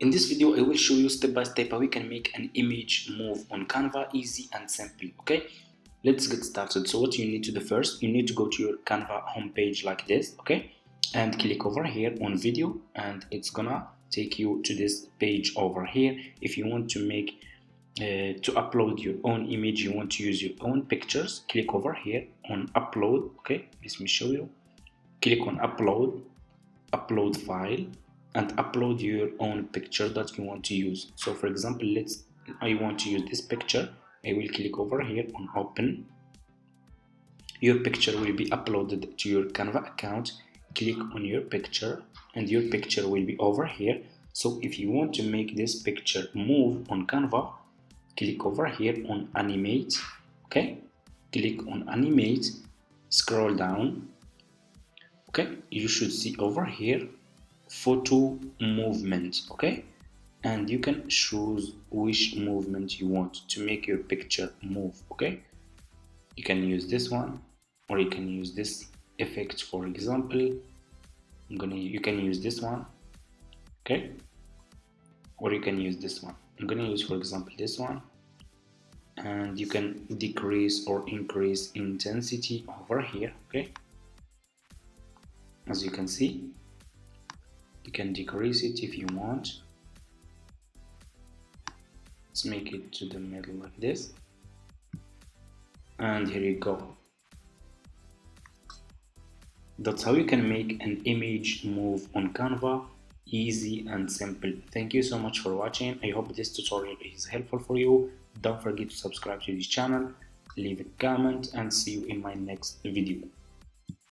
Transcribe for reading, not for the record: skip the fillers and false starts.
In this video, I will show you step by step how we can make an image move on Canva, easy and simple. Okay, let's get started. So what you need to do first, you need to go to your Canva homepage like this, okay, and click over here on video, and it's gonna take you to this page over here. If you want to make to upload your own image, you want to use your own pictures, click over here on upload. Okay, let me show you. Click on upload file, and upload your own picture that you want to use. So for example, I want to use this picture. I will click over here on open. Your picture will be uploaded to your Canva account. Click on your picture and your picture will be over here. So if you want to make this picture move on Canva, click over here on animate. Okay, click on animate, scroll down. Okay, you should see over here photo movement. Okay, and you can choose which movement you want to make your picture move. Okay, you can use this one, or you can use this effect. For example, you can use this one. Okay, or you can use this one. I'm gonna use, for example, this one, and you can decrease or increase intensity over here. Okay, as you can see, you can decrease it if you want. Let's make it to the middle like this, and here you go. That's how you can make an image move on Canva, easy and simple. Thank you so much for watching. I hope this tutorial is helpful for you. Don't forget to subscribe to this channel, leave a comment, and see you in my next video.